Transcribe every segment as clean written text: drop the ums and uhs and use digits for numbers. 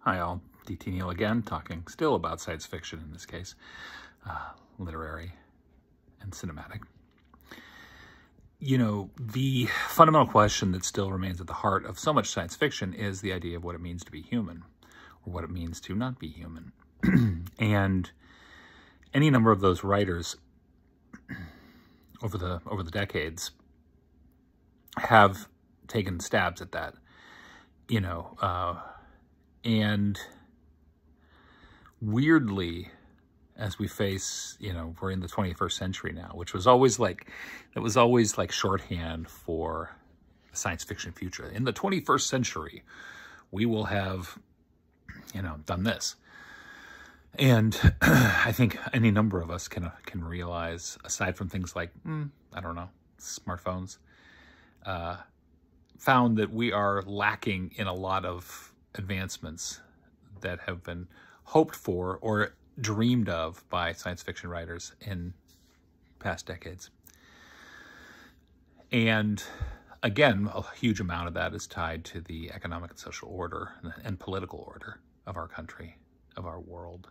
Hi all, DT Neal again, talking still about science fiction in this case, literary and cinematic. You know, the fundamental question that still remains at the heart of so much science fiction is the idea of what it means to be human, or what it means to not be human. And any number of those writers over the decades have taken stabs at that, and weirdly, as we face, we're in the 21st century now, which was always like, shorthand for the science fiction future. In the 21st century, we will have, done this. And I think any number of us can realize, aside from things like, I don't know, smartphones, found that we are lacking in a lot of advancements that have been hoped for or dreamed of by science fiction writers in past decades. And again, a huge amount of that is tied to the economic and social order and political order of our country, of our world,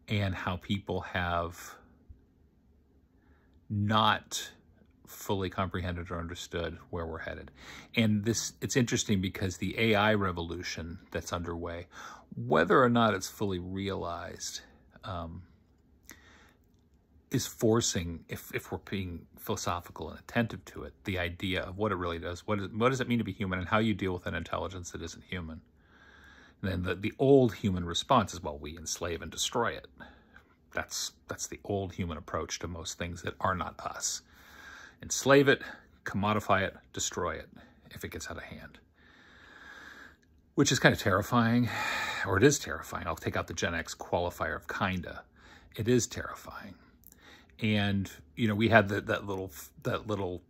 and how people have not fully comprehended or understood where we're headed. And it's interesting because the AI revolution that's underway, whether or not it's fully realized, is forcing, if we're being philosophical and attentive to it, the idea of what it really does. What does it mean to be human, and how you deal with an intelligence that isn't human? And then the old human response is, well, we enslave and destroy it. That's the old human approach to most things that are not us. Enslave it, commodify it, destroy it if it gets out of hand. Which is kind of terrifying, or it is terrifying. I'll take out the Gen X qualifier of kinda. It is terrifying. And, we had that little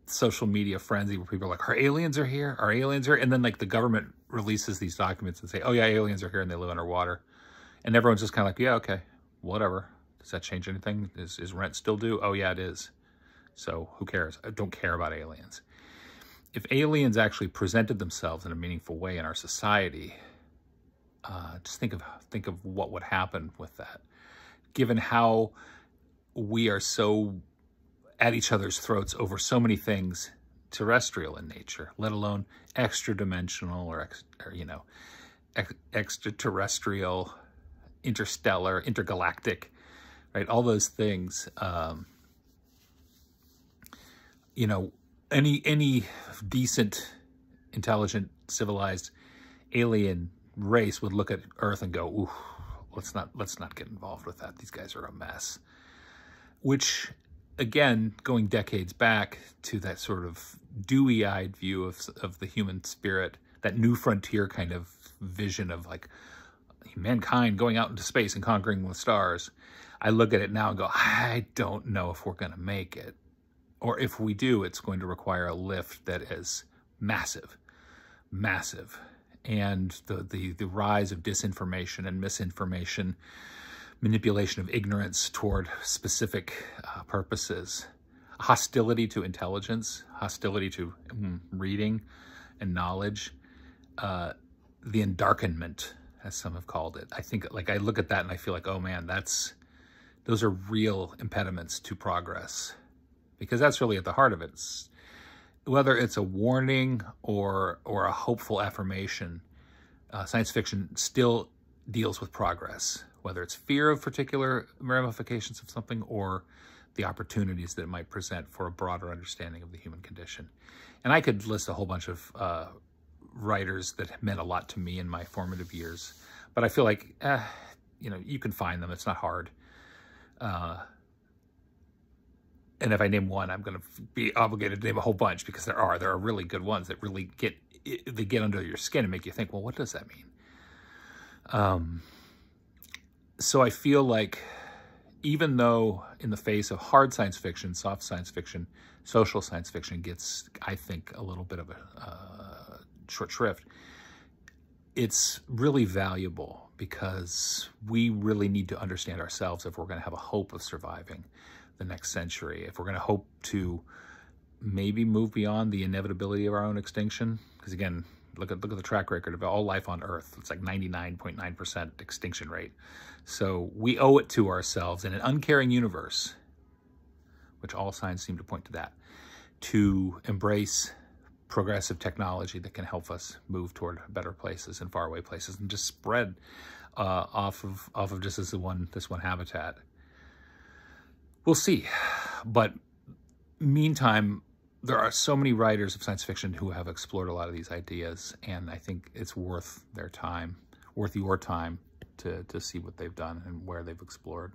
social media frenzy where people are like, our aliens are here, our aliens are here. And then like the government releases these documents and say, oh yeah, aliens are here and they live underwater. And everyone's just kind of like, yeah, okay, whatever. Does that change anything? Is rent still due? Oh yeah, it is. So who cares? I don't care about aliens. If aliens actually presented themselves in a meaningful way in our society, just think of what would happen with that. Given how we are so at each other's throats over so many things terrestrial in nature, let alone extra-dimensional or extraterrestrial, interstellar, intergalactic, right? All those things. Any decent, intelligent, civilized alien race would look at Earth and go, ooh, let's not get involved with that. These guys are a mess. Which, again, going decades back to that sort of dewy-eyed view of the human spirit, that new frontier kind of vision of like mankind going out into space and conquering the stars, I look at it now and go, I don't know if we're going to make it. Or if we do, it's going to require a lift that is massive, massive. And the rise of disinformation and misinformation, manipulation of ignorance toward specific purposes, hostility to intelligence, hostility to reading and knowledge, the endarkenment, as some have called it. I think, like, I look at that and I feel like, oh man, those are real impediments to progress. Because that's really at the heart of it. Whether it's a warning or a hopeful affirmation, science fiction still deals with progress. Whether it's fear of particular ramifications of something or the opportunities that it might present for a broader understanding of the human condition. And I could list a whole bunch of writers that meant a lot to me in my formative years. But I feel like, you can find them. It's not hard. And if I name one, I'm going to be obligated to name a whole bunch because there are really good ones that really get under your skin and make you think, well, what does that mean? So I feel like even though in the face of hard science fiction, soft science fiction, social science fiction gets, I think, a little bit of a short shrift, it's really valuable because we really need to understand ourselves if we're going to have a hope of surviving the next century, if we're going to hope to maybe move beyond the inevitability of our own extinction. Because again, Look at the track record of all life on Earth. It's like 99.9% extinction rate. So we owe it to ourselves in an uncaring universe, which all signs seem to point to that, to embrace progressive technology that can help us move toward better places and faraway places, and just spread off of just this one habitat. We'll see, but meantime, there are so many writers of science fiction who have explored a lot of these ideas, and I think it's worth their time, worth your time, to see what they've done and where they've explored.